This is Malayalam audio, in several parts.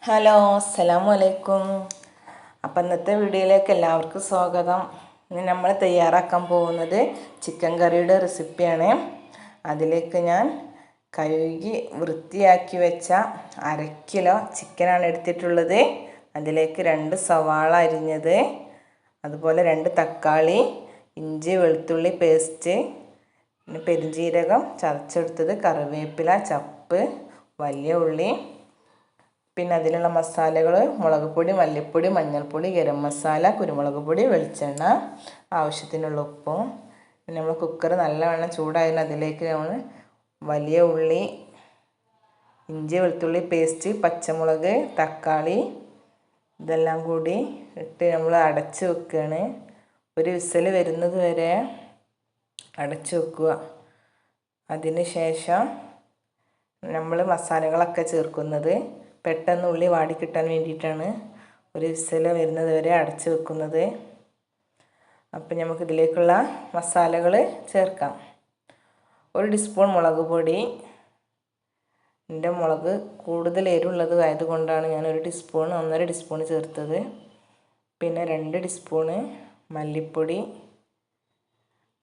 ഹലോ, അസ്സലാമു അലൈക്കും. അപ്പം ഇന്നത്തെ വീഡിയോയിലേക്ക് എല്ലാവർക്കും സ്വാഗതം. ഇന്ന് നമ്മൾ തയ്യാറാക്കാൻ പോകുന്നത് ചിക്കൻ കറിയുടെ റെസിപ്പിയാണ്. അതിലേക്ക് ഞാൻ കഴുകി വൃത്തിയാക്കി വെച്ച 1/2 കിലോ ചിക്കനാണ് എടുത്തിട്ടുള്ളത്. അതിലേക്ക് 2 സവാള അരിഞ്ഞത്, അതുപോലെ 2 തക്കാളി, ഇഞ്ചി വെളുത്തുള്ളി പേസ്റ്റ്, പിന്നെ പെരുംജീരകം ചതച്ചെടുത്തത്, കറിവേപ്പില, ചപ്പ്, വലിയ ഉള്ളി, പിന്നെ അതിലുള്ള മസാലകൾ മുളക് പൊടി, മല്ലിപ്പൊടി, മഞ്ഞൾപ്പൊടി, ഗരം മസാല, കുരുമുളക് പൊടി, വെളിച്ചെണ്ണ, ആവശ്യത്തിനുള്ള ഉപ്പും. പിന്നെ നമ്മൾ കുക്കർ നല്ലവണ്ണം ചൂടായതിന് അതിലേക്ക് നമ്മൾ വലിയ ഉള്ളി, ഇഞ്ചി വെളുത്തുള്ളി പേസ്റ്റ്, പച്ചമുളക്, തക്കാളി ഇതെല്ലാം കൂടി ഇട്ട് നമ്മൾ അടച്ച് വെക്കുകയാണ്. ഒരു വിസിൽ വരുന്നത് വരെ അടച്ച് വെക്കുക. അതിന് ശേഷം നമ്മൾ മസാലകളൊക്കെ ചേർക്കുന്നത് പെട്ടെന്ന് ഉള്ളി വാടി കിട്ടാൻ വേണ്ടിയിട്ടാണ്. ഒരു വിസിൽ വരുന്നത് വരെ അടച്ച് വെക്കുന്നത്. അപ്പം നമുക്കിതിലേക്കുള്ള മസാലകൾ ചേർക്കാം. 1 ടീസ്പൂൺ മുളക് പൊടി. എൻ്റെ മുളക് കൂടുതൽ എരിവുള്ളത് ആയതുകൊണ്ടാണ് ഞാൻ 1 ടീസ്പൂൺ 1.5 ടീസ്പൂൺ ചേർത്തത്. പിന്നെ 2 ടീസ്പൂണ് മല്ലിപ്പൊടി,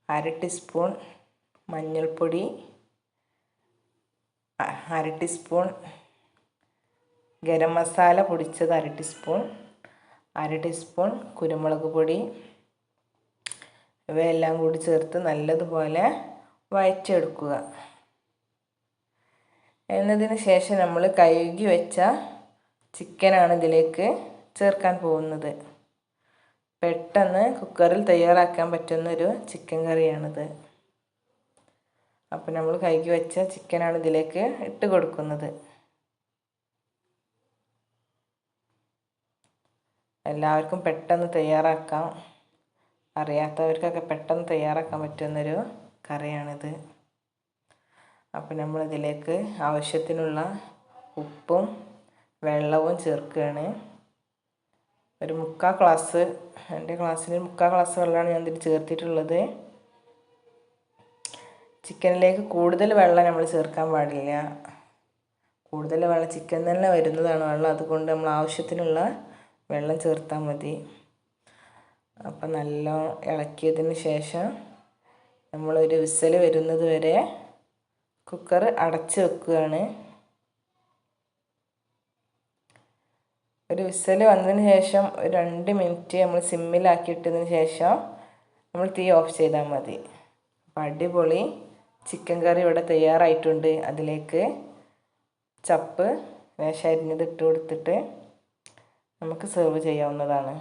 1/2 ടീസ്പൂൺ മഞ്ഞൾപ്പൊടി, 1/2 ടീസ്പൂൺ ഗരം മസാല പൊടിച്ചത് 1/2 ടീസ്പൂൺ, 1/2 ടീസ്പൂൺ കുരുമുളക് പൊടി. ഇവയെല്ലാം കൂടി ചേർത്ത് നല്ലതുപോലെ വഴറ്റിയെടുക്കുക. എന്നതിന് ശേഷം നമ്മൾ കഴുകി വെച്ച ചിക്കനാണ് ഇതിലേക്ക് ചേർക്കാൻ പോകുന്നത്. പെട്ടെന്ന് കുക്കറിൽ തയ്യാറാക്കാൻ പറ്റുന്നൊരു ചിക്കൻ കറിയാണിത്. അപ്പോൾ നമ്മൾ കഴുകി വെച്ച ചിക്കനാണ് ഇതിലേക്ക് ഇട്ട് കൊടുക്കുന്നത്. എല്ലാവർക്കും പെട്ടെന്ന് തയ്യാറാക്കാം, അറിയാത്തവർക്കൊക്കെ പെട്ടെന്ന് തയ്യാറാക്കാൻ പറ്റുന്നൊരു കറിയാണിത്. അപ്പോൾ നമ്മളിതിലേക്ക് ആവശ്യത്തിനുള്ള ഉപ്പും വെള്ളവും ചേർക്കുകയാണ്. ഒരു 3/4 ഗ്ലാസ്, എൻ്റെ ഗ്ലാസ്സിന് 3/4 ഗ്ലാസ് വെള്ളമാണ് ഞാൻ ഇതിൽ ചേർത്തിട്ടുള്ളത്. ചിക്കനിലേക്ക് കൂടുതൽ വെള്ളം നമ്മൾ ചേർക്കാൻ പാടില്ല. കൂടുതൽ വെള്ളം ചിക്കൻ തന്നെ വരുന്നതാണ് വെള്ളം, അതുകൊണ്ട് നമ്മൾ ആവശ്യത്തിനുള്ള വെള്ളം ചേർത്താൽ മതി. അപ്പം നല്ല ഇളക്കിയതിന് ശേഷം നമ്മളൊരു വിസിൽ വരുന്നത് വരെ കുക്കർ അടച്ച് വെക്കുകയാണ്. ഒരു വിസിൽ വന്നതിന് ശേഷം ഒരു 2 മിനിറ്റ് നമ്മൾ സിമ്മിലാക്കിയിട്ടതിന് ശേഷം നമ്മൾ തീ ഓഫ് ചെയ്താൽ മതി. അപ്പം അടിപൊളി ചിക്കൻ കറി ഇവിടെ തയ്യാറായിട്ടുണ്ട്. അതിലേക്ക് ചപ്പ് ലേശം അരിഞ്ഞത് ഇട്ട് കൊടുത്തിട്ട് നമുക്ക് സെർവ് ചെയ്യാവുന്നതാണ്.